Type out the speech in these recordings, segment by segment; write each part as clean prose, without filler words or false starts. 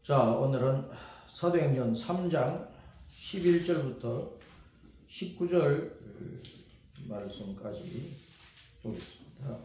자, 오늘은 사도행전 3장 11절부터 19절 말씀까지 보겠습니다.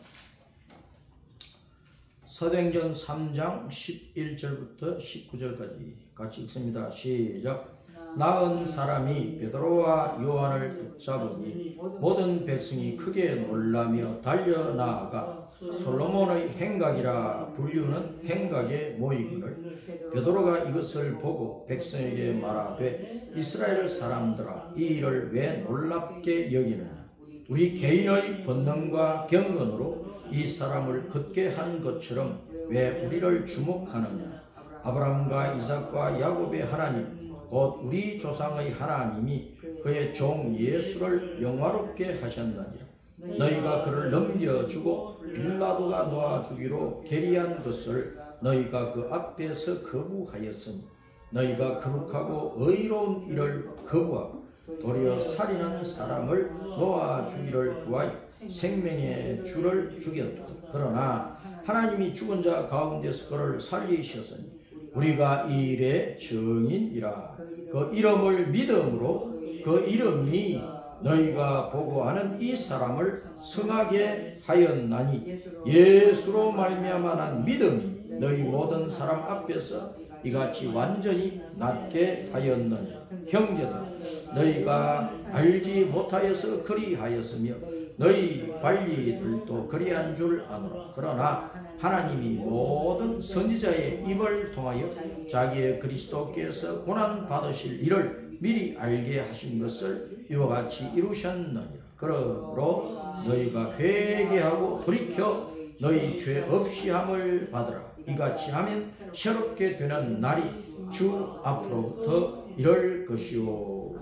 사도행전 3장 11절부터 19절까지 같이 읽습니다. 시작. 나은 사람이 베드로와 요한을 붙잡으니 모든 백성이 크게 놀라며 달려나아가 솔로몬의 행각이라 불리우는 행각에 모이기를 베드로가 이것을 보고 백성에게 말하되 이스라엘 사람들아 이 일을 왜 놀랍게 여기느냐. 우리 개인의 본능과 경건으로 이 사람을 걷게 한 것처럼 왜 우리를 주목하느냐. 아브라함과 이삭과 야곱의 하나님 곧 우리 조상의 하나님이 그의 종 예수를 영화롭게 하셨느니라. 너희가 그를 넘겨주고 빌라도가 놓아주기로 계리한 것을 너희가 그 앞에서 거부하였으니 너희가 거룩하고 의로운 일을 거부하고 도리어 살인한 사람을 놓아주기를 구하여 생명의 주를 죽였도다. 그러나 하나님이 죽은 자 가운데서 그를 살리셨으니 우리가 이 일의 증인이라. 그 이름을 믿음으로 그 이름이 너희가 보고하는 이 사람을 성하게 하였나니 예수로 말미암아 난 믿음이 너희 모든 사람 앞에서 이같이 완전히 낫게 하였느니라. 형제들 너희가 알지 못하여서 그리하였으며 너희 관리들도 그리한 줄 아노라. 그러나 하나님이 모든 선지자의 입을 통하여 자기의 그리스도께서 고난 받으실 일을 미리 알게 하신 것을 이와 같이 이루셨느니라. 그러므로 너희가 회개하고 돌이켜 너희 죄 없이 함을 받으라. 이같이 하면 새롭게 되는 날이 주 앞으로부터 이럴 것이요.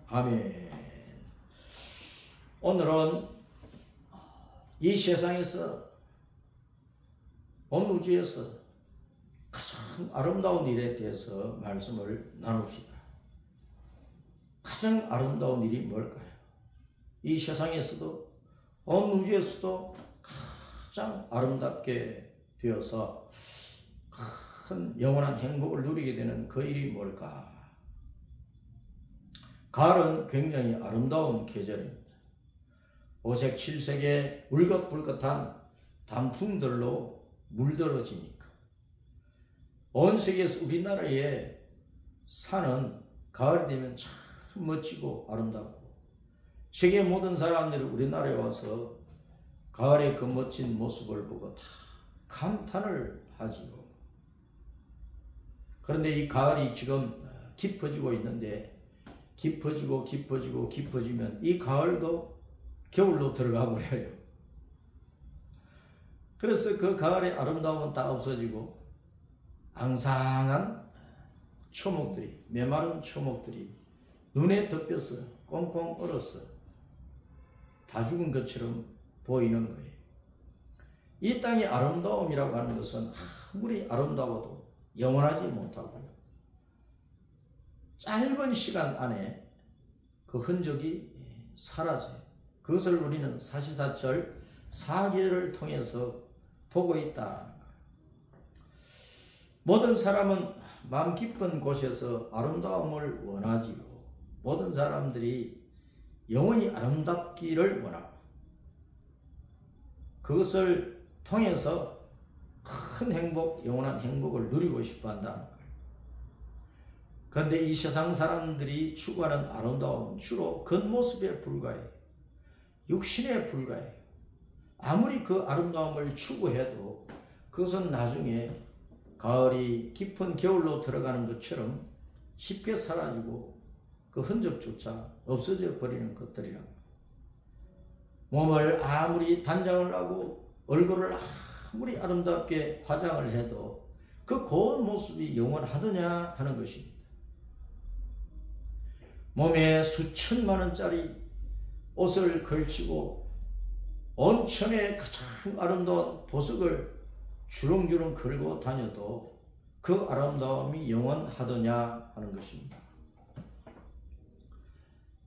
아멘. 오늘은 이 세상에서 온 우주에서 가장 아름다운 일에 대해서 말씀을 나눕시다. 가장 아름다운 일이 뭘까요? 이 세상에서도 온 우주에서도 가장 아름답게 되어서 큰 영원한 행복을 누리게 되는 그 일이 뭘까? 가을은 굉장히 아름다운 계절입니다. 오색 칠색의 울긋불긋한 단풍들로 물들어지니까 온 세계에서 우리나라의 산은 가을이 되면 참 멋지고 아름답고 세계 모든 사람들이 우리나라에 와서 가을의 그 멋진 모습을 보고 다 감탄을 하지요. 그런데 이 가을이 지금 깊어지고 있는데 깊어지면 이 가을도 겨울로 들어가 버려요. 그래서 그 가을의 아름다움은 다 없어지고 앙상한 초목들이, 메마른 초목들이 눈에 덮여서 꽁꽁 얼어서 다 죽은 것처럼 보이는 거예요. 이 땅의 아름다움이라고 하는 것은 아무리 아름다워도 영원하지 못하고 짧은 시간 안에 그 흔적이 사라져요. 그것을 우리는 사시사철 사계를 통해서 보고 있다는 거예요. 모든 사람은 마음 깊은 곳에서 아름다움을 원하지요. 모든 사람들이 영원히 아름답기를 원하고 그것을 통해서 큰 행복, 영원한 행복을 누리고 싶어 한다는 거예요. 그런데 이 세상 사람들이 추구하는 아름다움은 주로 겉모습에 불과해요. 육신에 불과해요. 아무리 그 아름다움을 추구해도 그것은 나중에 가을이 깊은 겨울로 들어가는 것처럼 쉽게 사라지고 그 흔적조차 없어져 버리는 것들이라고. 몸을 아무리 단장을 하고 얼굴을 아무리 아름답게 화장을 해도 그 고운 모습이 영원하더냐 하는 것입니다. 몸에 수천만 원짜리 옷을 걸치고 온천에 가장 아름다운 보석을 주렁주렁 걸고 다녀도 그 아름다움이 영원하더냐 하는 것입니다.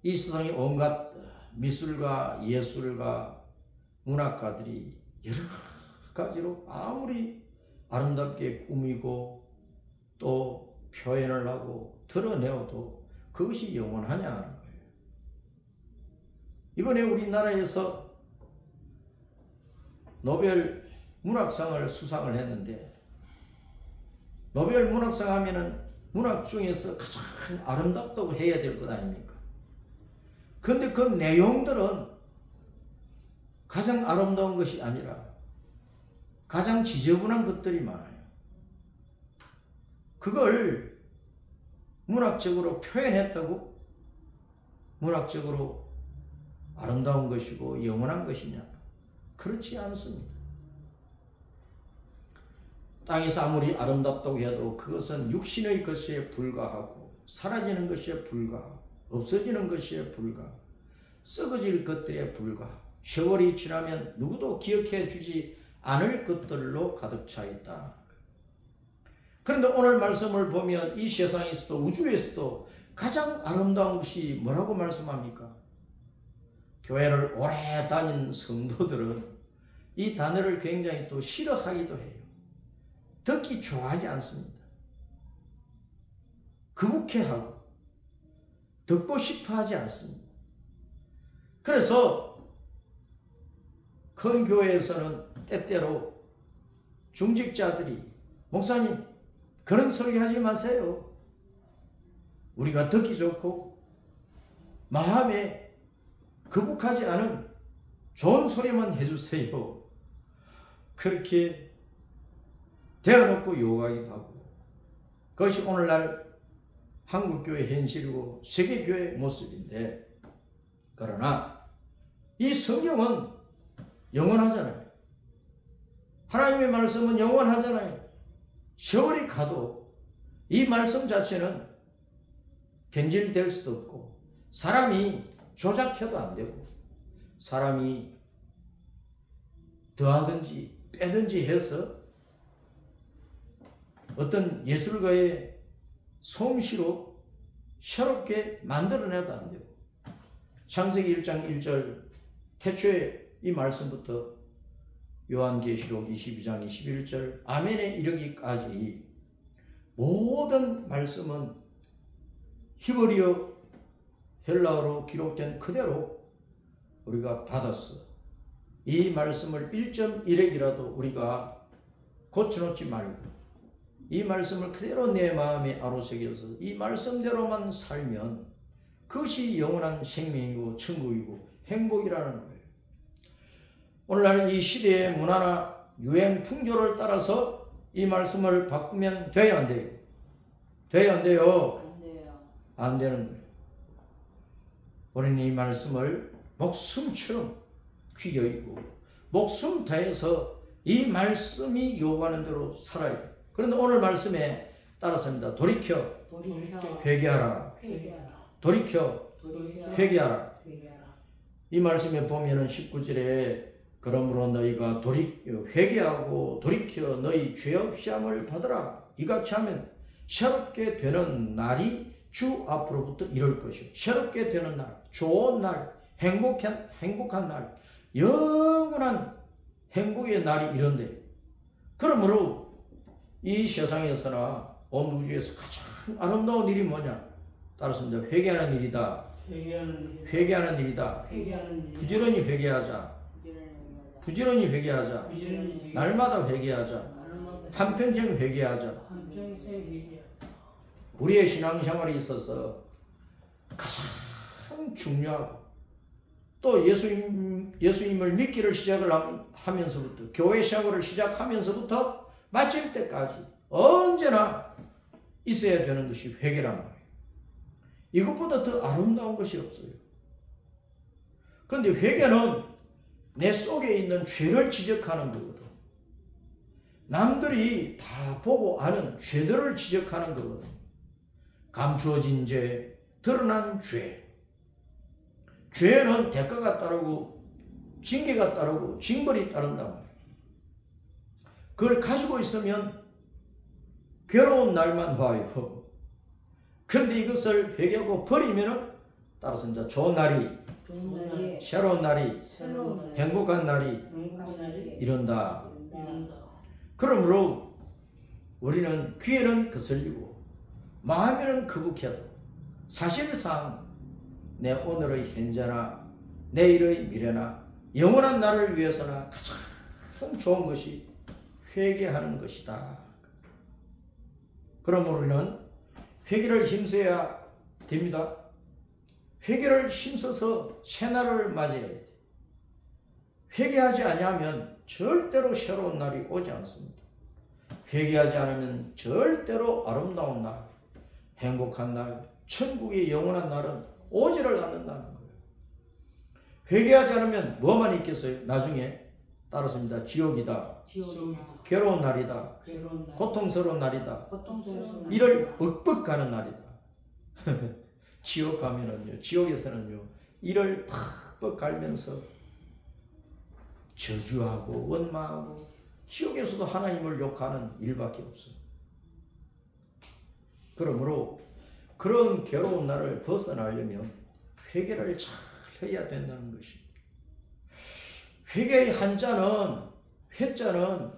이 세상에 온갖 미술가, 예술가, 문학가들이 여러 가지로 아무리 아름답게 꾸미고 또 표현을 하고 드러내어도 그것이 영원하냐 하는 거예요. 이번에 우리나라에서 노벨 문학상을 수상을 했는데, 노벨 문학상 하면은 문학 중에서 가장 아름답다고 해야 될 것 아닙니까? 그런데 그 내용들은 가장 아름다운 것이 아니라 가장 지저분한 것들이 많아요. 그걸 문학적으로 표현했다고 문학적으로 아름다운 것이고 영원한 것이냐? 그렇지 않습니다. 땅에서 아무리 아름답다고 해도 그것은 육신의 것에 불과하고 사라지는 것에 불과하고 없어지는 것에 불과하고 썩어질 것들에 불과하고 세월이 지나면 누구도 기억해 주지 않을 것들로 가득 차 있다. 그런데 오늘 말씀을 보면 이 세상에서도 우주에서도 가장 아름다운 것이 뭐라고 말씀합니까? 교회를 오래 다닌 성도들은 이 단어를 굉장히 또 싫어하기도 해요. 듣기 좋아하지 않습니다. 거북해하고 듣고 싶어 하지 않습니다. 그래서 큰 교회에서는 때때로 중직자들이 목사님 그런 소리 하지 마세요. 우리가 듣기 좋고 마음에 거북하지 않은 좋은 소리만 해주세요. 그렇게 대어놓고 요구하기도 하고, 그것이 오늘날 한국교회 현실이고 세계교회의 모습인데, 그러나 이 성경은 영원하잖아요. 하나님의 말씀은 영원하잖아요. 세월이 가도 이 말씀 자체는 변질될 수도 없고 사람이 조작해도 안 되고 사람이 더하든지 빼든지 해서 어떤 예술가의 솜씨로 새롭게 만들어내도 안 되고, 창세기 1장 1절 태초에 이 말씀부터 요한계시록 22장 21절 아멘에 이르기까지 모든 말씀은 히브리어 헬라어로 기록된 그대로 우리가 받았어. 이 말씀을 1.1핵이라도 우리가 고쳐놓지 말고 이 말씀을 그대로 내 마음에 아로새겨서 이 말씀대로만 살면 그것이 영원한 생명이고 천국이고 행복이라는 거예요. 오늘날 이 시대의 문화나 유행 풍조를 따라서 이 말씀을 바꾸면 돼요, 안 돼요? 돼요, 안 돼요? 안 돼요. 안 되는 거예요. 우리는 이 말씀을 목숨처럼 귀여이고 목숨 다해서 이 말씀이 요구하는 대로 살아야 돼요. 그런데 오늘 말씀에 따라서입니다. 돌이켜 회개하라. 돌이켜 회개하라. 이 말씀에 보면은 19절에 그러므로 너희가 회개하고 돌이켜 너희 죄 없이함을 받으라. 이같이 하면 새롭게 되는 날이 주 앞으로부터 이럴 것이요. 새롭게 되는 날, 좋은 날, 행복한 날, 영원한 행복의 날이 이런데, 그러므로 이 세상에서나 온 우주에서 가장 아름다운 일이 뭐냐? 따라서 회개하는 일이다. 회개하는 일이다. 부지런히 회개하자. 부지런히 회개하자. 날마다 회개하자. 한평생 회개하자. 우리의 신앙생활에 있어서 가장 중요하고 또 예수님을 믿기를 시작을 하면서부터 교회 생활을 시작하면서부터 마칠 때까지 언제나 있어야 되는 것이 회개란 말이에요. 이것보다 더 아름다운 것이 없어요. 그런데 회개는 내 속에 있는 죄를 지적하는 거거든. 남들이 다 보고 아는 죄들을 지적하는 거거든. 감추어진 죄, 드러난 죄. 죄는 대가가 따르고 징계가 따르고 징벌이 따른단 말이에요. 그걸 가지고 있으면 괴로운 날만 와요. 그런데 이것을 회개하고 버리면은 따라서 이제 좋은 날이, 새로운 날이, 행복한 날이 이른다. 그러므로 우리는 귀에는 거슬리고 마음에는 거북해도 사실상 내 오늘의 현재나 내일의 미래나 영원한 나를 위해서나 가장 좋은 것이 회개하는 것이다. 그럼 우리는 회개를 힘써야 됩니다. 회개를 힘써서 새날을 맞이해야 돼. 회개하지 아니하면 절대로 새로운 날이 오지 않습니다. 회개하지 않으면 절대로 아름다운 날, 행복한 날, 천국의 영원한 날은 오지를 않는다는 거예요. 회개하지 않으면 뭐만 있겠어요? 나중에 따르습니다. 지옥이다. 괴로운 날이다. 고통스러운 날이다. 이를 뻑뻑 가는 날이다. 지옥 가면은요, 지옥에서는요, 이를 팍팍 갈면서 저주하고 원망하고 지옥에서도 하나님을 욕하는 일밖에 없어요. 그러므로 그런 괴로운 날을 벗어나려면 회개를 잘 해야 된다는 것입니다. 회개의 한자는, 회자는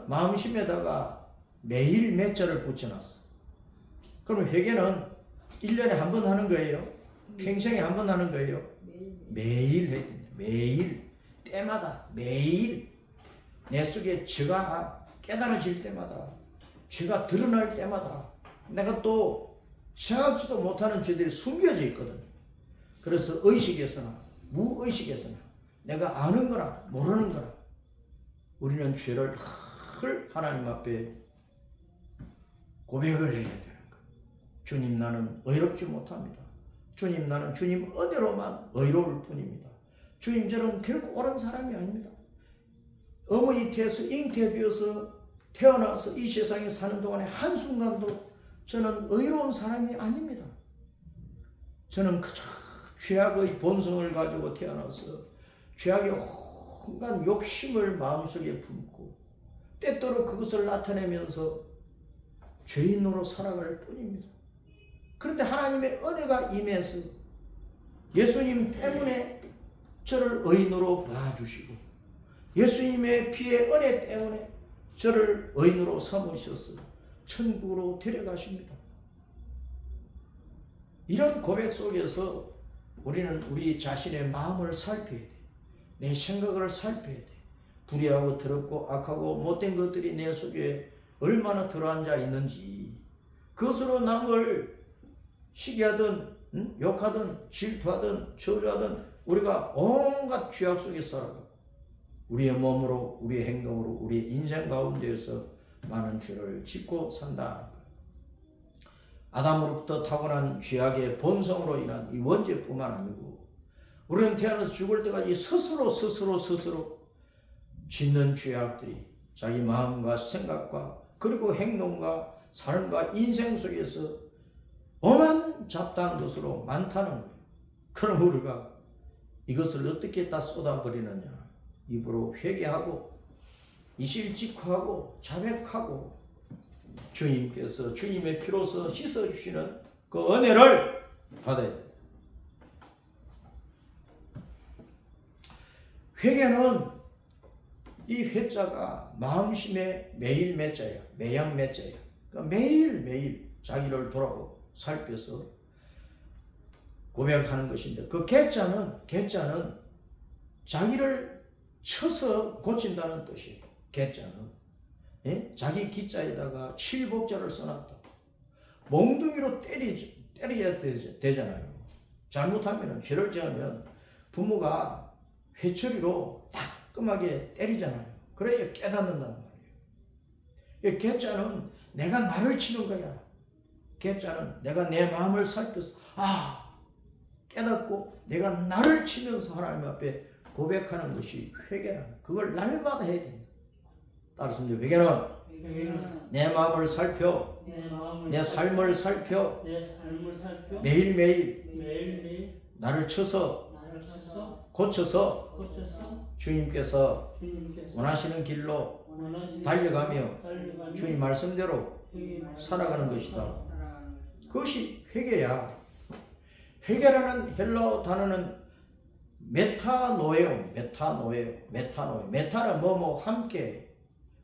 마음심에다가 매일 몇 자를 붙여놨어. 그러면 회개는 1년에 한 번 하는 거예요? 평생에 한 번 하는 거예요? 매일 해야 된다. 매일. 때마다. 매일. 내 속에 죄가 깨달아질 때마다, 죄가 드러날 때마다 내가 또 생각지도 못하는 죄들이 숨겨져 있거든. 그래서 의식에서나 무의식에서나 내가 아는 거나 모르는 거나 우리는 죄를 하나님 앞에 고백을 해야 되는 거예요. 주님, 나는 의롭지 못합니다. 주님, 나는 주님 은혜로만 의로울 뿐입니다. 주님, 저는 결코 옳은 사람이 아닙니다. 어머니 태에서 잉태되어서 태어나서 이 세상에 사는 동안에 한순간도 저는 의로운 사람이 아닙니다. 저는 그저 죄악의 본성을 가지고 태어나서 죄악의 온갖 욕심을 마음속에 품고 때때로 그것을 나타내면서 죄인으로 살아갈 뿐입니다. 그런데 하나님의 은혜가 임해서 예수님 때문에 저를 의인으로 봐주시고 예수님의 피의 은혜 때문에 저를 의인으로 삼으셔서 천국으로 데려가십니다. 이런 고백 속에서 우리는 우리 자신의 마음을 살펴야 돼. 내 생각을 살펴야 돼. 불의하고 더럽고 악하고 못된 것들이 내 속에 얼마나 들어앉아 있는지, 그것으로 남을 시기하든 욕하든 질투하든 저주하든 우리가 온갖 죄악 속에 살아가고 우리의 몸으로, 우리의 행동으로, 우리의 인생 가운데에서 많은 죄를 짓고 산다. 아담으로부터 타고난 죄악의 본성으로 인한 이 원죄뿐만 아니고 우리는 태어나서 죽을 때까지 스스로 짓는 죄악들이 자기 마음과 생각과 그리고 행동과 삶과 인생 속에서 엄한 잡다한 것으로 많다는 거예요. 그럼 우리가 이것을 어떻게 다 쏟아버리느냐? 입으로 회개하고 이실직고하고 자백하고 주님께서 주님의 피로서 씻어주시는 그 은혜를 받아야 됩니다. 회개는 이 회자가 마음심의 매일 매자예요. 매양 매자예요. 그러니까 매일매일 자기를 돌아보고 살펴서 고백하는 것인데 그 개자는 자기를 쳐서 고친다는 뜻이에요. 개자는 자기 기자에다가 칠복자를 써놨다. 몽둥이로 때려야 되잖아요. 잘못하면 죄를 지으면 부모가 회초리로 따끔하게 때리잖아요. 그래야 깨닫는단 말이에요. 개자는 내가 나를 치는 거야. 개자는 내가 내 마음을 살펴서 깨닫고 내가 나를 치면서 하나님 앞에 고백하는 것이 회개라는, 그걸 날마다 해야 됩니다. 따르십니다. 회개는 내 마음을 살펴, 내 삶을 살펴, 매일매일 나를 쳐서 고쳐서 주님께서 원하시는 길로 달려가며 주님 말씀대로 살아가는 것이다. 그것이 회개야. 회개라는 헬라어 단어는 메타노예요. 메타는 뭐뭐 함께,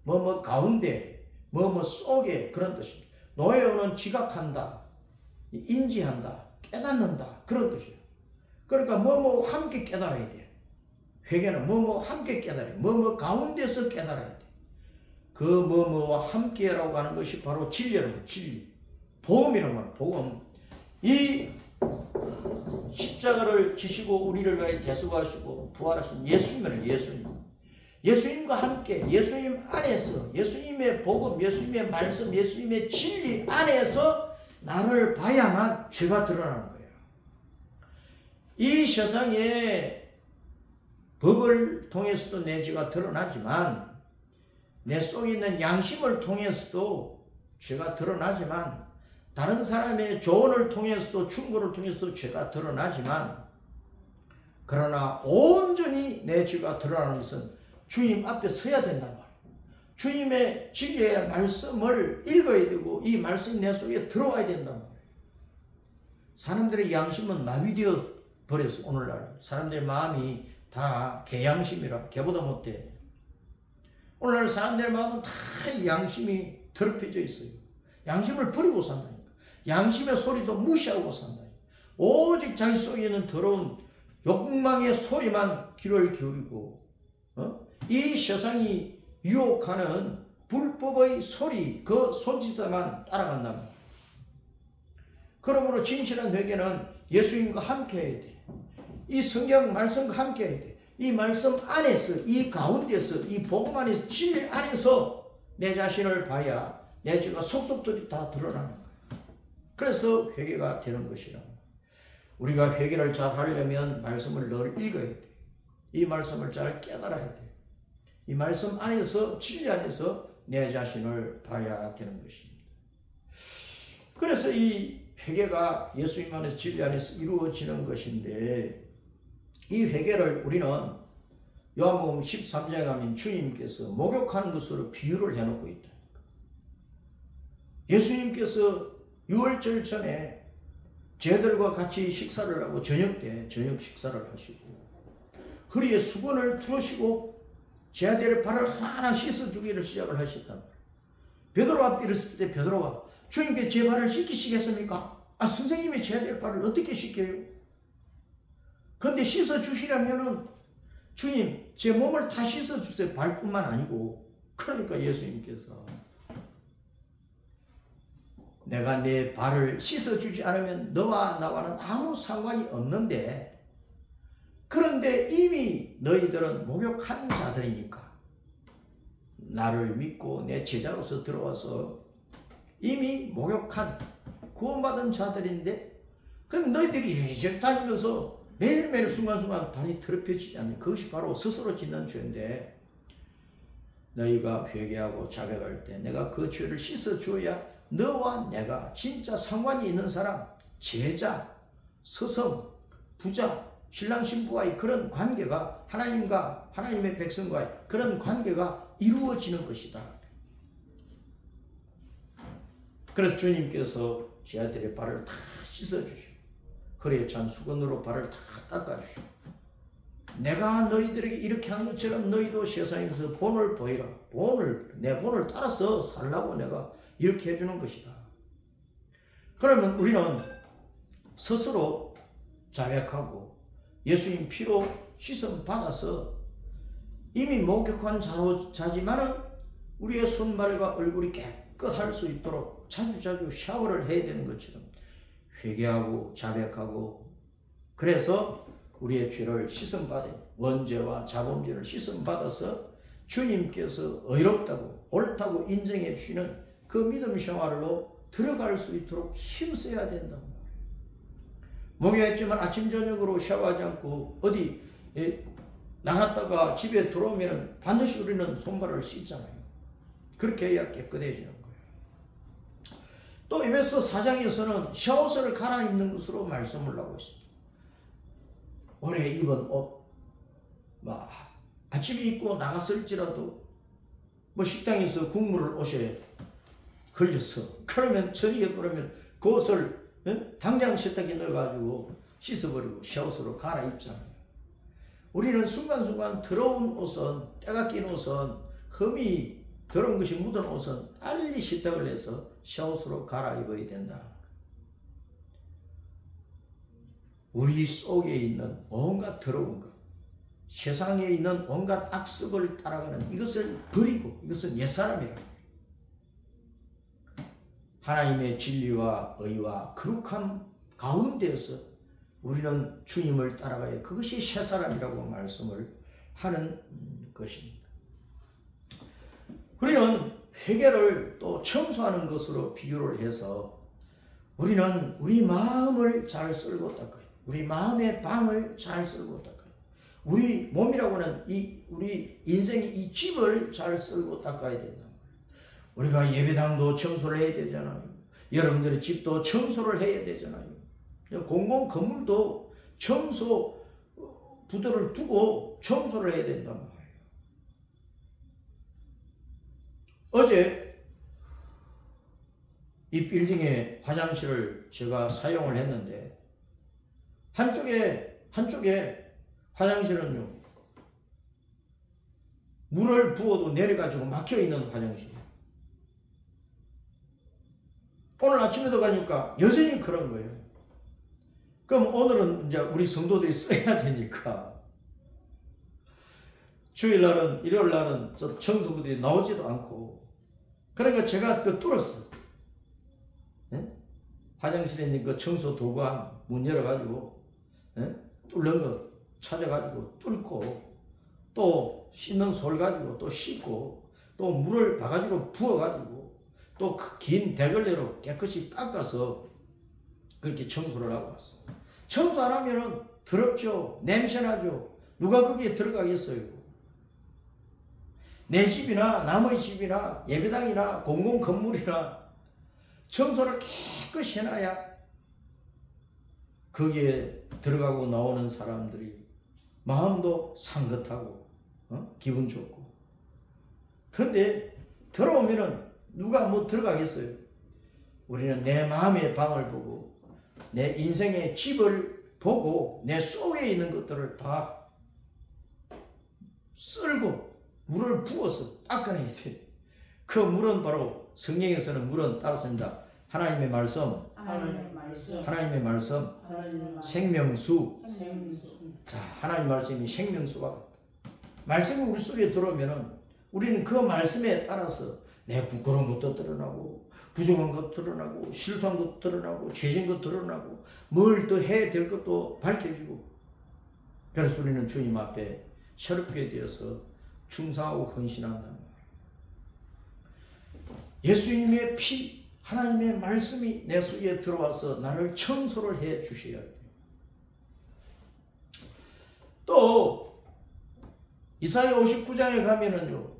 뭐뭐 가운데, 뭐뭐 속에 그런 뜻입니다. 노예오는 지각한다, 인지한다, 깨닫는다 그런 뜻이에요. 그러니까 뭐뭐 함께 깨달아야 돼. 회개는 뭐뭐 함께 깨달아야 돼. 뭐뭐 가운데서 깨달아야 돼. 그 뭐뭐와 함께라고 하는 것이 바로 진리라는 거예요. 진리. 복음이란 말이에요. 복음. 이 십자가를 지시고 우리를 위하여 대속하시고 부활하신 예수님을 예수님과 함께 예수님 안에서 예수님의 복음, 예수님의 말씀, 예수님의 진리 안에서 나를 봐야만 죄가 드러나는 거예요. 이 세상에 법을 통해서도 내 죄가 드러나지만 내 속에 있는 양심을 통해서도 죄가 드러나지만 다른 사람의 조언을 통해서도 충고를 통해서도 죄가 드러나지만 그러나 온전히 내 죄가 드러나는 것은 주님 앞에 서야 된단 말이에요. 주님의 진리의 말씀을 읽어야 되고 이 말씀이 내 속에 들어와야 된단 말이에요. 사람들의 양심은 마비되어 버렸어. 오늘날 사람들의 마음이 다 개양심이라 개보다 못해. 오늘날 사람들의 마음은 다 양심이 더럽혀져 있어요. 양심을 버리고 산다니까. 양심의 소리도 무시하고 산다니까. 오직 자기 속에 있는 더러운 욕망의 소리만 귀를 기울이고 이 세상이 유혹하는 불법의 소리 그 손짓에만 따라간다면 그러므로 진실한 회개는 예수님과 함께 해야 돼. 이 성경 말씀과 함께 해야 돼. 이 말씀 안에서 이 가운데서 이 복음 안에서 진리 안에서 내 자신을 봐야 내 죄가 속속들이 다 드러나는 거야. 그래서 회개가 되는 것이라. 우리가 회개를 잘 하려면 말씀을 늘 읽어야 돼. 이 말씀을 잘 깨달아야 돼. 이 말씀 안에서 진리 안에서 내 자신을 봐야 되는 것입니다. 그래서 이 회개가 예수님 안에서 진리 안에서 이루어지는 것인데 이 회개를 우리는 요한복음 13장에 가면 주님께서 목욕하는 것으로 비유를 해놓고 있다. 예수님께서 유월절 전에 제들과 같이 식사를 하고 저녁 때 저녁 식사를 하시고 허리에 수건을 두르시고 제자들의 발을 하나하나 씻어주기를 시작을 하셨단 말이에요. 베드로 앞에 일었을 때 베드로가 주님께 제 발을 씻기시겠습니까? 선생님이 제자들의 발을 어떻게 씻겨요? 근데 씻어주시려면은 주님 제 몸을 다 씻어주세요. 발뿐만 아니고. 그러니까 예수님께서 내가 내 발을 씻어주지 않으면 너와 나와는 아무 상관이 없는데 그런데 이미 너희들은 목욕한 자들이니까 나를 믿고 내 제자로서 들어와서 이미 목욕한 구원받은 자들인데 그럼 너희들이 이리저리 다니면서 매일매일 순간순간 발이 더럽혀지지 않는 그것이 바로 스스로 짓는 죄인데 너희가 회개하고 자백할 때 내가 그 죄를 씻어줘야 너와 내가 진짜 상관이 있는 사람, 제자, 스승, 부자, 신랑 신부와의 그런 관계가 하나님과 하나님의 백성과의 그런 관계가 이루어지는 것이다. 그래서 주님께서 제자들의 발을 다 씻어주시고 허리에 찬 수건으로 발을 다 닦아주시고 내가 너희들에게 이렇게 한 것처럼 너희도 세상에서 본을 보이라. 내 본을 따라서 살라고 내가 이렇게 해주는 것이다. 그러면 우리는 스스로 자백하고 예수님 피로 씻음 받아서 이미 목욕한 자지만은 우리의 손발과 얼굴이 깨끗할 수 있도록 자주자주 샤워를 해야 되는 것처럼 회개하고 자백하고 그래서 우리의 죄를 씻음 받은 원죄와 자범죄를 씻음 받아서 주님께서 의롭다고 옳다고 인정해 주시는 그 믿음 생활로 들어갈 수 있도록 힘써야 된다. 목욕했지만 아침 저녁으로 샤워하지 않고 어디 나갔다가 집에 들어오면 반드시 우리는 손발을 씻잖아요. 그렇게 해야 깨끗해지는 거예요. 또 에베소 4장에서는 샤옷을 갈아입는 것으로 말씀을 하고 있습니다. 오래 입은 옷, 아침에 입고 나갔을지라도 식당에서 국물을 옷에 걸렸어. 그러면 저녁에 돌아오면 그 옷을 당장 세탁기에 넣어가지고 씻어버리고 샤옷으로 갈아입잖아요. 우리는 순간순간 더러운 옷은 때가 낀 옷은 흠이 더러운 것이 묻은 옷은 빨리 세탁을 해서 샤옷으로 갈아입어야 된다. 우리 속에 있는 온갖 더러운 것, 세상에 있는 온갖 악습을 따라가는 이것을 버리고, 이것은 옛사람이라고. 하나님의 진리와 의와 거룩함 가운데에서 우리는 주님을 따라가야 그것이 새사람이라고 말씀을 하는 것입니다. 우리는 회개를 또 청소하는 것으로 비유를 해서 우리는 우리 마음을 잘 쓸고 닦아요. 우리 마음의 방을 잘 쓸고 닦아요. 우리 몸이라고 하는 우리 인생의 이 집을 잘 쓸고 닦아야 된다. 우리가 예배당도 청소를 해야 되잖아요. 여러분들의 집도 청소를 해야 되잖아요. 공공 건물도 청소 부도를 두고 청소를 해야 된단 말이에요. 어제 이 빌딩의 화장실을 제가 사용을 했는데 한쪽에 화장실은요 물을 부어도 내려가지고 막혀있는 화장실이에요. 오늘 아침에도 가니까 여전히 그런 거예요. 그럼 오늘은 이제 우리 성도들이 써야 되니까 주일날은 일요일날은 저 청소부들이 나오지도 않고 그러니까 제가 또 뚫었어. 네? 화장실에 있는 그 청소 도구함 문 열어가지고 뚫는 거 찾아가지고 뚫고 또 씻는 솔 가지고 또 씻고 또 물을 바가지로 부어가지고 또 긴 대걸레로 깨끗이 닦아서 그렇게 청소를 하고 왔어. 청소 안 하면은 더럽죠. 냄새나죠. 누가 거기에 들어가겠어요. 내 집이나 남의 집이나 예배당이나 공공 건물이나 청소를 깨끗이 해놔야 거기에 들어가고 나오는 사람들이 마음도 상긋하고 기분 좋고. 그런데 들어오면은 누가 뭐 들어가겠어요. 우리는 내 마음의 방을 보고 내 인생의 집을 보고 내 속에 있는 것들을 다 쓸고 물을 부어서 닦아내야 돼. 그 물은 바로 성경에서는 물은 따랐습니다. 하나님의 말씀, 하나님의 말씀, 생명수. 자, 하나님 말씀이 생명수와 같다. 말씀이 우리 속에 들어오면은 우리는 그 말씀에 따라서 내 부끄러운 것도 드러나고 부족한 것도 드러나고 실수한 것도 드러나고 죄진 것도 드러나고 뭘 더 해야 될 것도 밝혀지고. 그래서 우리는 주님 앞에 새롭게 되어서 충성하고 헌신한다는 거예요. 예수님의 피, 하나님의 말씀이 내 속에 들어와서 나를 청소를 해 주셔야 돼요. 또 이사야 59장에 가면은요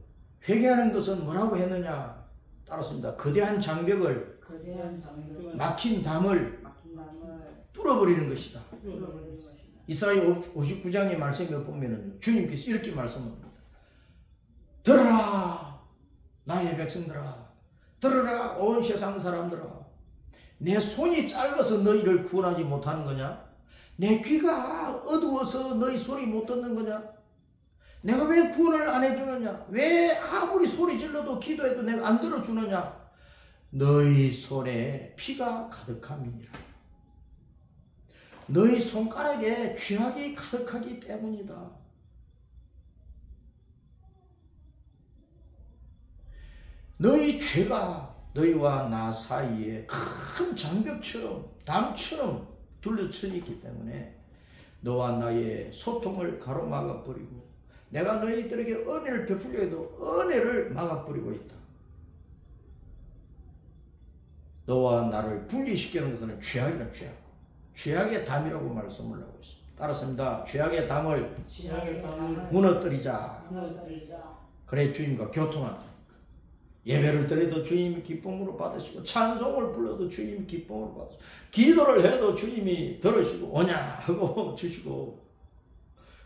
회개하는 것은 뭐라고 했느냐 따랐습니다. 거대한 장벽을 막힌 담을 뚫어버리는 것이다. 이사야 59장의 말씀에 보면은 주님께서 이렇게 말씀합니다. 들어라 나의 백성들아, 들어라 온 세상 사람들아, 내 손이 짧아서 너희를 구원하지 못하는 거냐? 내 귀가 어두워서 너희 소리 못 듣는 거냐? 내가 왜 구원을 안 해주느냐? 왜 아무리 소리 질러도 기도해도 내가 안 들어주느냐? 너희 손에 피가 가득함이니라. 너희 손가락에 죄악이 가득하기 때문이다. 너희 죄가 너희와 나 사이에 큰 장벽처럼 담처럼 둘러쳐 있기 때문에 너와 나의 소통을 가로막아 버리고 내가 너희들에게 은혜를 베풀려 해도 은혜를 막아버리고 있다. 너와 나를 분리시키는 것은 죄악이나 죄악. 죄악의 담이라고 말씀을 하고 있습니다. 따랐습니다. 죄악의 담을 무너뜨리자. 그래 주님과 교통한다. 예배를 드려도 주님이 기쁨으로 받으시고 찬송을 불러도 주님이 기쁨으로 받으시고 기도를 해도 주님이 들으시고 오냐 하고 주시고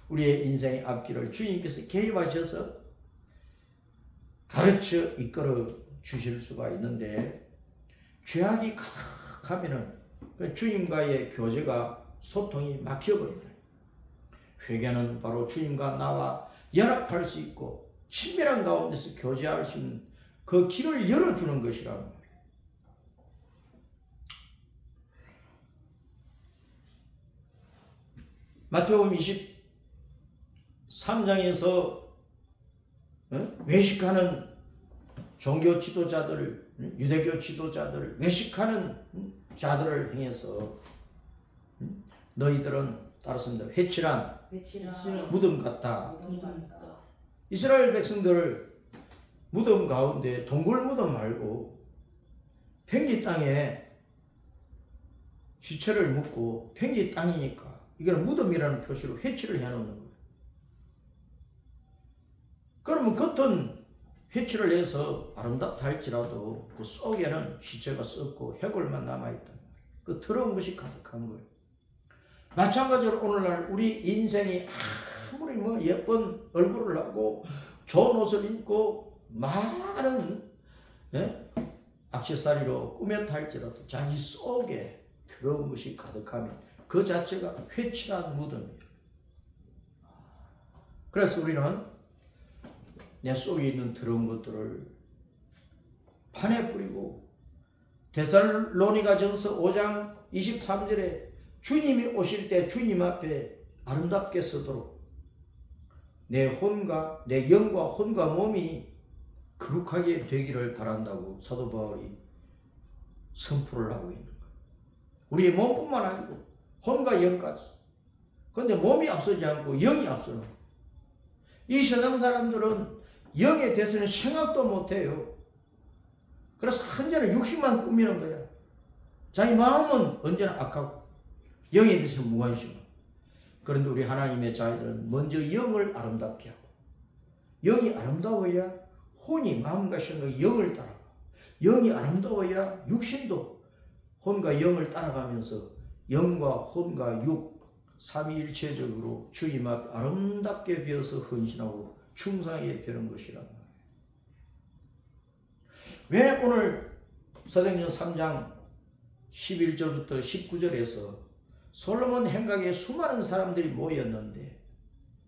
우리의 인생의 앞길을 주님께서 개입하셔서 가르쳐 이끌어 주실 수가 있는데 죄악이 가득하면은 주님과의 교제가 소통이 막혀버린다. 회개는 바로 주님과 나와 연합할 수 있고 친밀한 가운데서 교제할 수 있는 그 길을 열어주는 것이란 말이에요. 마태복음 23장에서 외식하는 종교 지도자들, 유대교 지도자들, 외식하는 자들을 향해서 너희들은 따랐습니다. 회칠한 무덤 같다. 이스라엘 백성들을 무덤 가운데 동굴 무덤 말고 평지 땅에 시체를 묻고 평지 땅이니까 이거는 무덤이라는 표시로 회칠을 해놓는 거예요. 그러면 겉은 회칠을 해서 아름답다 할지라도 그 속에는 시체가 썩고 해골만 남아있단 말이에요. 그 더러운 것이 가득한 거예요. 마찬가지로 오늘날 우리 인생이 아무리 뭐 예쁜 얼굴을 하고 좋은 옷을 입고 많은 액세서리로 꾸몄다 할지라도 자기 속에 더러운 것이 가득하면 그 자체가 회칠한 무덤이에요. 그래서 우리는 내 속에 있는 더러운 것들을 판에 뿌리고 데살로니가전서 5장 23절에 주님이 오실 때 주님 앞에 아름답게 서도록 내 혼과 내 영과 혼과 몸이 거룩하게 되기를 바란다고 사도 바울이 선포를 하고 있는 거예요. 우리의 몸뿐만 아니고 혼과 영까지. 그런데 몸이 앞서지 않고 영이 앞서는 거예요. 이 세상 사람들은 영에 대해서는 생각도 못해요. 그래서 언제나 육신만 꾸미는 거야. 자기 마음은 언제나 악하고 영에 대해서는 무관심하고. 그런데 우리 하나님의 자녀들은 먼저 영을 아름답게 하고 영이 아름다워야 혼이 마음과 생각 영을 따라가. 영이 아름다워야 육신도 혼과 영을 따라가면서 영과 혼과 육 삼위일체적으로 주님 앞에 아름답게 배어서 헌신하고 충성하게 되는 것이란 말이에요. 왜 오늘 사도행전 3장 11절부터 19절에서 솔로몬 행각에 수많은 사람들이 모였는데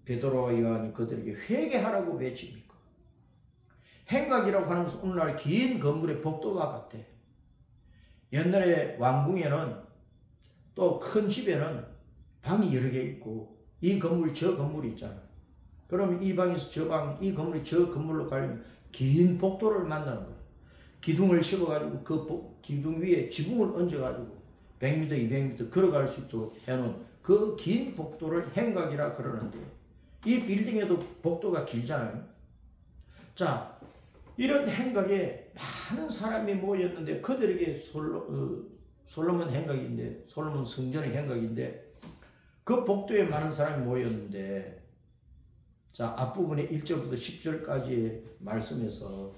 베드로와 요한이 그들에게 회개하라고 외칩니까? 행각이라고 하는 것은 오늘날 긴 건물의 복도와 같아. 옛날에 왕궁에는 또 큰 집에는 방이 여러 개 있고 이 건물 저 건물이 있잖아. 그러면 이 방에서 저 방, 이 건물이 저 건물로 가려면 긴 복도를 만드는 거야. 기둥을 씌워가지고 그 기둥 위에 지붕을 얹어가지고 100m, 200m 걸어갈 수 있도록 해놓은 그 긴 복도를 행각이라 그러는데 이 빌딩에도 복도가 길잖아요. 자, 이런 행각에 많은 사람이 모였는데 그들에게 솔로몬 행각인데 솔로몬 성전의 행각인데 그 복도에 많은 사람이 모였는데 자 앞부분에 1절부터 10절까지의 말씀에서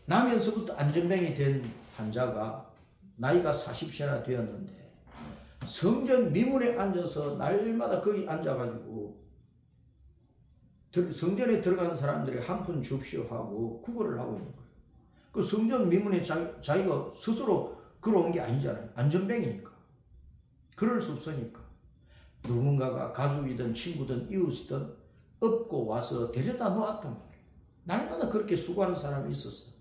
나면서부터 안전병이 된 환자가 나이가 40세나 되었는데 성전 미문에 앉아서 날마다 거기 앉아가지고 성전에 들어가는 사람들이 한 푼 줍시오 하고 구걸을 하고 있는 거예요. 그 성전 미문에 자기가 스스로 걸어온 게 아니잖아요. 안전병이니까. 그럴 수 없으니까. 누군가가 가족이든 친구든 이웃이든 업고 와서 데려다 놓았단 말이에요. 날마다 그렇게 수고하는 사람이 있었어요.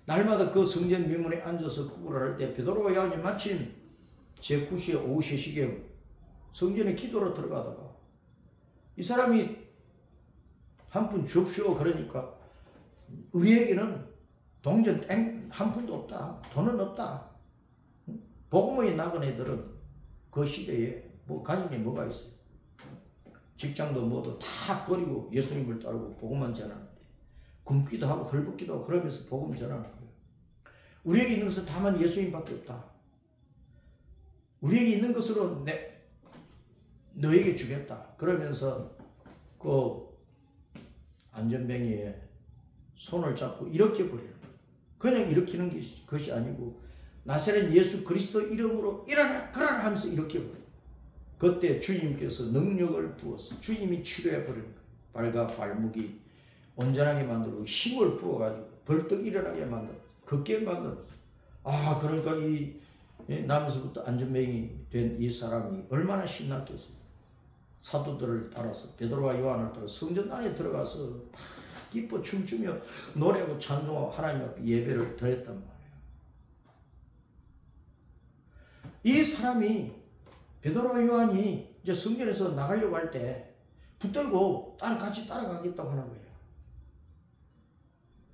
날마다 그 성전 미문에 앉아서 구걸을 할 때 베드로와 요한이 마침 제9시에 오후 3시경에 성전에 기도로 들어가다가 이 사람이 한 푼 줍시오 그러니까 우리에게는 동전 한 푼도 없다. 돈은 없다. 복음의 나간 애들은 그 시대에 뭐 가진 게 뭐가 있어요. 직장도 뭐도 다 버리고 예수님을 따르고 복음만 전하는데 굶기도 하고 헐벗기도 하고 그러면서 복음 전하는 거예요. 우리에게 있는 것은 다만 예수님밖에 없다. 우리에게 있는 것으로 너에게 주겠다. 그러면서 그 안전뱅이에 손을 잡고 일으켜 버리는 거예요. 그냥 일으키는 것이 아니고 나사렛 예수 그리스도 이름으로 일어나 그러라 하면서 일으켜 버려요. 그때 주님께서 능력을 부어서 주님이 치료해 버리는 거예요. 발과 발목이 온전하게 만들고 힘을 부어가지고 벌떡 일어나게 만들었어요. 걷게 만들었어요. 아 그러니까 이 나면서부터 안전병이 된 이 사람이 얼마나 신났겠어요. 사도들을 따라서 베드로와 요한을 따라 성전 안에 들어가서 기뻐 춤추며 노래하고 찬송하고 하나님 앞에 예배를 드렸단 말이에요. 이 사람이 베드로와 요한이 이제 성전에서 나가려고 할 때 붙들고 같이 따라가겠다고 하는 거예요.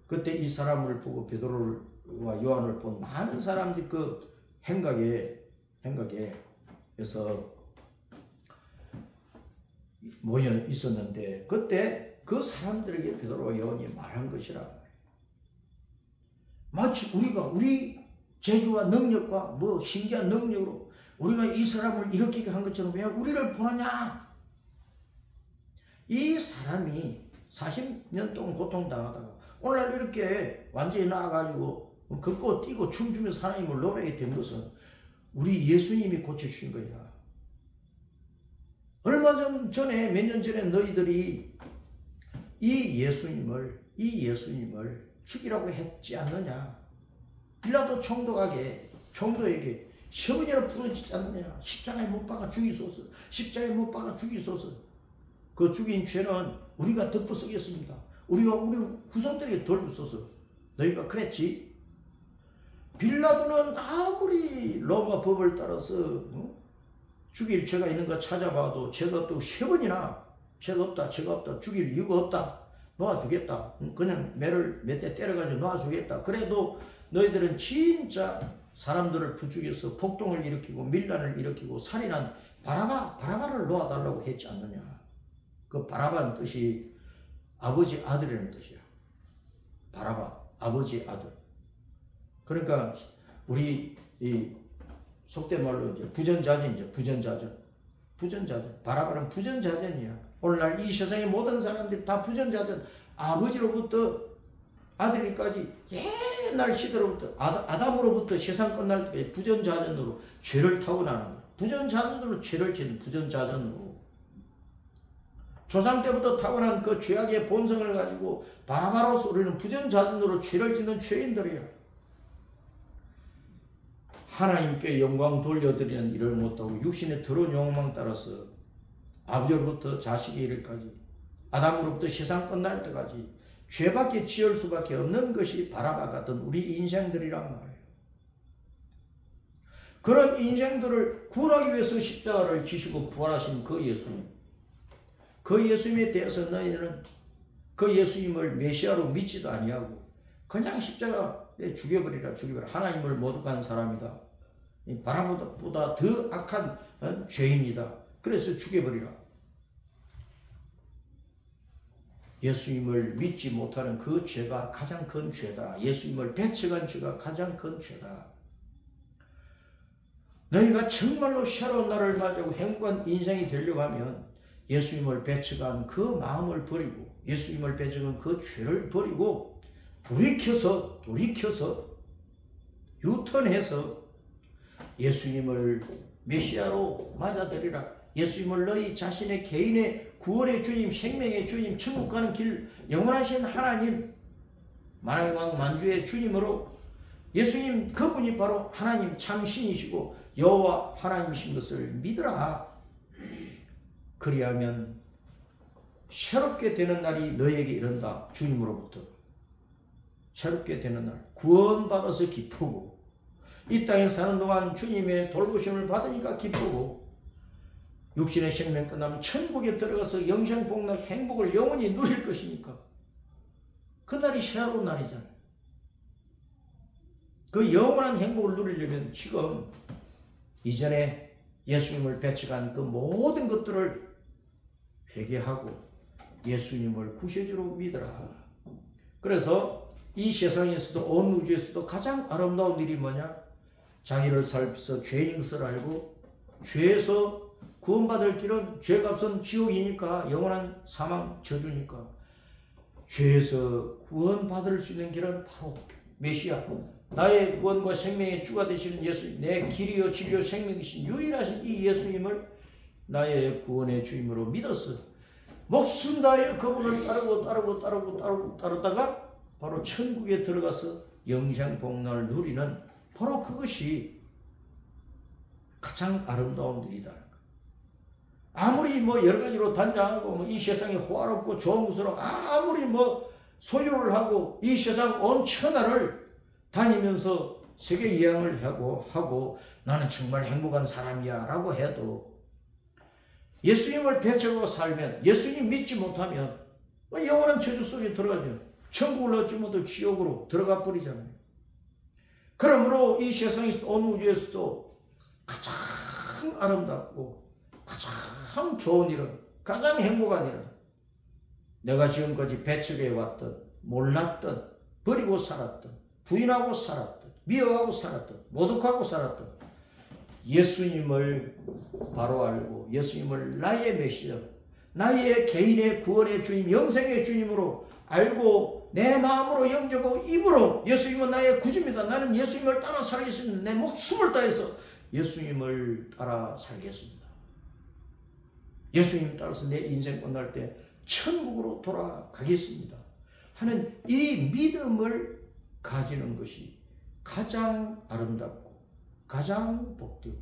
그때 이 사람을 보고 베드로와 요한을 본 많은 사람들이 그 행각에서 모여 있었는데 그때 그 사람들에게 베드로와 요한이 말한 것이라. 마치 우리 재주와 능력과 뭐 신기한 능력으로 우리가 이 사람을 일으키게 한 것처럼 왜 우리를 보느냐? 이 사람이 40년 동안 고통당하다가 오늘날 이렇게 완전히 나아가지고 걷고 뛰고 춤추면서 하나님을 노래하게 된 것은 우리 예수님이 고쳐주신 거야. 얼마 전에 몇 년 전에 너희들이 이 예수님을 죽이라고 했지 않느냐? 빌라도 총독에게 시어머니를 부르지 않느냐? 십자가에 못 박아 죽이소서. 십자가에 못 박아 죽이소서. 그 죽인 죄는 우리가 덮어쓰겠습니다. 우리 후손들에게 돌부소서. 너희가 그랬지? 빌라도는 아무리 로마 법을 따라서 죽일 죄가 있는 거 찾아봐도 죄가 없다고 3번이나 죄가 없다 죽일 이유가 없다 놓아주겠다. 그냥 매를 몇 대 때려가지고 놓아주겠다. 그래도 너희들은 진짜 사람들을 부추겨서 폭동을 일으키고 밀란을 일으키고 살인한 바라바를 놓아달라고 했지 않느냐. 그 바라바는 뜻이 아버지 아들이라는 뜻이야. 바라바 아버지 아들. 그러니까 우리 이 속된 말로 이제 부전자전. 바라바는 부전자전이야. 오늘날 이 세상의 모든 사람들이 다 부전자전. 아버지로부터 아들까지 옛날 시대로부터 아담으로부터 세상 끝날 때까지 부전자전으로 죄를 타고나는 거야. 부전자전으로 죄를 짓는 부전자전으로. 조상 때부터 타고난 그 죄악의 본성을 가지고 바라바로서 우리는 부전자전으로 죄를 짓는 죄인들이야. 하나님께 영광 돌려드리는 일을 못하고 육신의 더러운 욕망 따라서 아버지로부터 자식의 일까지 아담으로부터 세상 끝날 때까지 죄밖에 지을 수밖에 없는 것이 바라바 같은 우리 인생들이란 말이에요. 그런 인생들을 구원하기 위해서 십자가를 지시고 부활하신 그 예수님. 그 예수님에 대해서 너희는 그 예수님을 메시아로 믿지도 아니하고 그냥 십자가에 죽여버리라. 하나님을 모독한 사람이다. 바라보다 더 악한 죄인이다. 그래서 죽여버리라. 예수님을 믿지 못하는 그 죄가 가장 큰 죄다. 예수님을 배척한 죄가 가장 큰 죄다. 너희가 정말로 새로운 날을 맞이하고 행복한 인생이 되려고 하면 예수님을 배척한 그 마음을 버리고 예수님을 배척한 그 죄를 버리고 돌이켜서 유턴해서 예수님을 메시아로 맞아들이라. 예수님을 너희 자신의 개인의 구원의 주님, 생명의 주님, 천국 가는 길, 영원하신 하나님, 만왕의 왕 만주의 주님으로 예수님 그분이 바로 하나님 참신이시고 여호와 하나님이신 것을 믿으라. 그리하면 새롭게 되는 날이 너에게 이른다. 주님으로부터 새롭게 되는 날, 구원받아서 기쁘고 이 땅에 사는 동안 주님의 돌보심을 받으니까 기쁘고 육신의 생명 끝나면 천국에 들어가서 영생복락 행복을 영원히 누릴 것이니까 그 날이 새로운 날이잖아요. 그 영원한 행복을 누리려면 지금 이전에 예수님을 배척한 그 모든 것들을 회개하고 예수님을 구세주로 믿으라. 그래서 이 세상에서도 온 우주에서도 가장 아름다운 일이 뭐냐? 자기를 살펴서 죄인 것을 알고 죄에서 구원받을 길은 죄값은 지옥이니까 영원한 사망 저주니까 죄에서 구원받을 수 있는 길은 바로 메시아, 나의 구원과 생명의 주가 되시는 예수님, 내 길이요 진리요 생명이신 유일하신 이 예수님을 나의 구원의 주임으로 믿었어. 목숨 다하여 그분을 따르다가 바로 천국에 들어가서 영생복락을 누리는 바로 그것이 가장 아름다운 일이다. 아무리 여러 가지로 단장하고 이 세상이 호화롭고 좋은 것으로 아무리 소유를 하고 이 세상 온 천하를 다니면서 세계 여행을 하고 나는 정말 행복한 사람이야 라고 해도 예수님을 배척하고 살면, 예수님 믿지 못하면 영원한 저주 속에 들어가죠. 천국을 얻지 못해 지옥으로 들어가 버리잖아요. 그러므로 이 세상에서, 온 우주에서도 가장 아름답고 가장 좋은 일은, 가장 행복한 일은 내가 지금까지 배척해왔던, 몰랐던, 버리고 살았던, 부인하고 살았던, 미워하고 살았던, 모독하고 살았던 예수님을 바로 알고 예수님을 나의 메시아, 나의 개인의 구원의 주님, 영생의 주님으로 알고 내 마음으로 영접하고 입으로 예수님은 나의 구주입니다. 나는 예수님을 따라 살겠습니다. 내 목숨을 다해서 예수님을 따라 살겠습니다. 예수님 따라서 내 인생 끝날 때 천국으로 돌아가겠습니다 하는 이 믿음을 가지는 것이 가장 아름답고 가장 복되고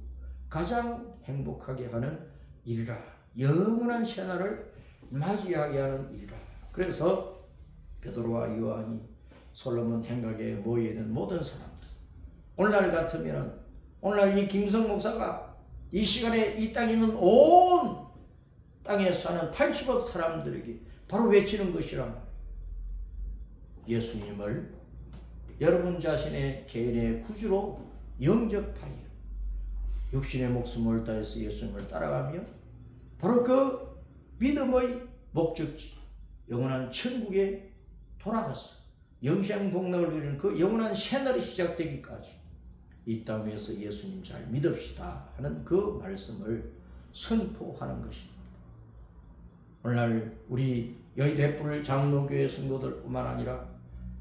가장 행복하게 하는 일이라. 영원한 새날을 맞이하게 하는 일이라. 그래서 베드로와 요한이 솔로몬 행각에 모여있는 모든 사람들, 오늘날 같으면, 오늘날 이 김성 목사가 이 시간에 이 땅에 있는 온 땅에 사는 80억 사람들에게 바로 외치는 것이란 말이에요. 예수님을 여러분 자신의 개인의 구주로 영접하여 육신의 목숨을 다해서 예수님을 따라가며 바로 그 믿음의 목적지 영원한 천국에 돌아가서 영생복락을 누리는 그 영원한 새날이 시작되기까지 이 땅 위에서 예수님 잘 믿읍시다 하는 그 말씀을 선포하는 것입니다. 오늘날 우리 여의대불 장로교회 성도들뿐만 아니라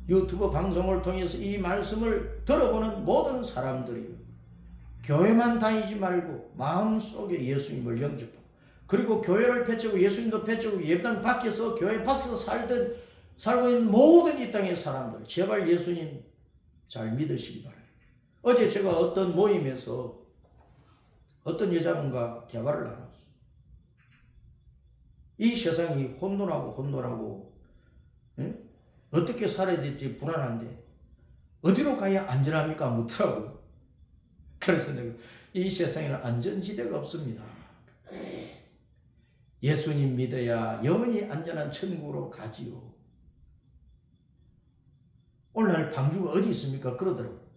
유튜브 방송을 통해서 이 말씀을 들어보는 모든 사람들이 교회만 다니지 말고 마음속에 예수님을 영접하고, 그리고 교회를 배치고 예수님도 배치고 예배당 밖에서 교회 밖에서 살고 있는 모든 이 땅의 사람들 제발 예수님 잘 믿으시기 바랍니다. 어제 제가 어떤 모임에서 어떤 여자분과 대화를 나눴어요. 이 세상이 혼돈하고 어떻게 살아야 될지 불안한데 어디로 가야 안전합니까? 묻더라고요. 그래서 내가 이 세상에는 안전지대가 없습니다. 예수님 믿어야 영원히 안전한 천국으로 가지요. 오늘날 방주가 어디 있습니까? 그러더라고요.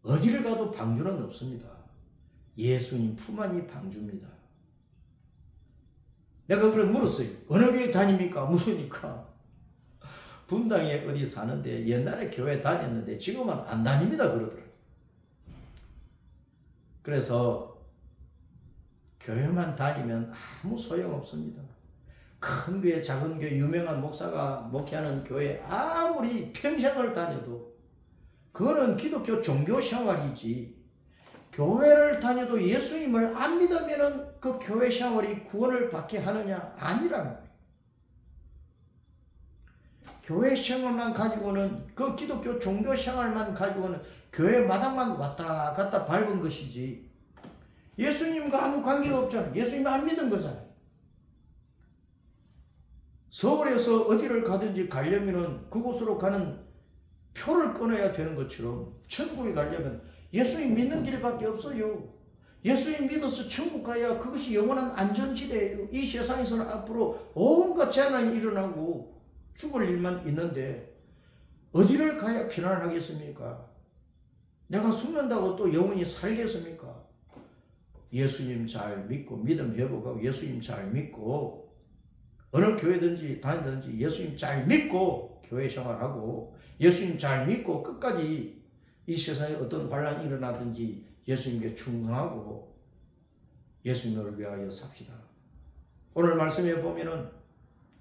어디를 가도 방주는 없습니다. 예수님 품 안이 방주입니다. 내가 그래 물었어요. 어느 교회 다닙니까? 물으니까 분당에 어디 사는데 옛날에 교회 다녔는데 지금은 안 다닙니다 그러더라고요. 그래서 교회만 다니면 아무 소용없습니다. 큰 교회, 작은 교회, 유명한 목사가 목회하는 교회 아무리 평생을 다녀도 그거는 기독교 종교 생활이지, 교회를 다녀도 예수님을 안 믿으면 그 교회 생활이 구원을 받게 하느냐? 아니라는 거예요. 교회 생활만 가지고는, 그 기독교 종교 생활만 가지고는 교회 마당만 왔다 갔다 밟은 것이지 예수님과 아무 관계가 없잖아요. 예수님 안 믿은 거잖아요. 서울에서 어디를 가든지 가려면은 그곳으로 가는 표를 끊어야 되는 것처럼 천국에 가려면 예수님 믿는 길밖에 없어요. 예수님 믿어서 천국 가야 그것이 영원한 안전지대예요. 이 세상에서는 앞으로 온갖 재난이 일어나고 죽을 일만 있는데 어디를 가야 편안하겠습니까? 내가 죽는다고 또 영원히 살겠습니까? 예수님 잘 믿고 믿음 회복하고 예수님 잘 믿고 어느 교회든지 다니든지 예수님 잘 믿고 교회 생활하고 예수님 잘 믿고 끝까지 이 세상에 어떤 환란이 일어나든지 예수님께 충성하고 예수님을 위하여 삽시다. 오늘 말씀에 보면은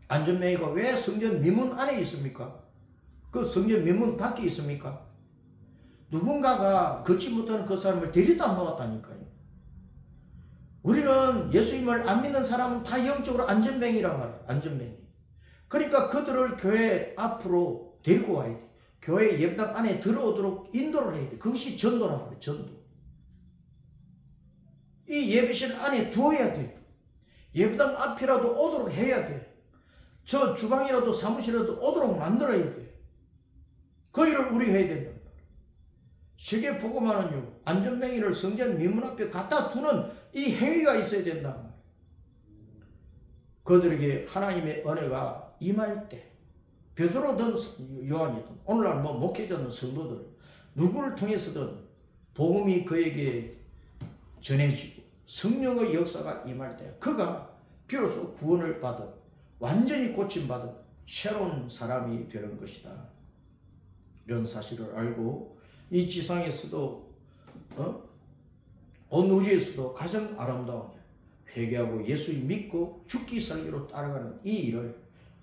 안전뱅이가 왜 성전 미문 안에 있습니까? 그 성전 미문 밖에 있습니까? 누군가가 걷지 못하는 그 사람을 데리다 놓았다니까요. 우리는 예수님을 안 믿는 사람은 다 영적으로 안전뱅이란 말이에요. 안전뱅이. 그러니까 그들을 교회 앞으로 데리고 와야 돼. 교회 예배당 안에 들어오도록 인도를 해야 돼. 그것이 전도란 말이에요. 전도. 이 예배실 안에 두어야 돼. 예배당 앞이라도 오도록 해야 돼. 저 주방이라도 사무실이라도 오도록 만들어야 돼. 그 일을 우리 해야 된다. 세계 복음화는요, 안전뱅이를 성전 미문 앞에 갖다 두는 이 행위가 있어야 된다. 그들에게 하나님의 은혜가 임할 때, 베드로든 요한이든 오늘날 목회자든 성도들 누구를 통해서든 복음이 그에게 전해지고 성령의 역사가 임할 때 그가 비로소 구원을 받은 완전히 고침받은 새로운 사람이 되는 것이다. 이런 사실을 알고 이 지상에서도 온 우주에서도 가장 아름다운 회개하고 예수 믿고 죽기 살기로 따라가는 이 일을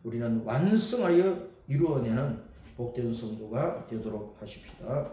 우리는 완성하여 이루어내는 복된 성도가 되도록 하십시다.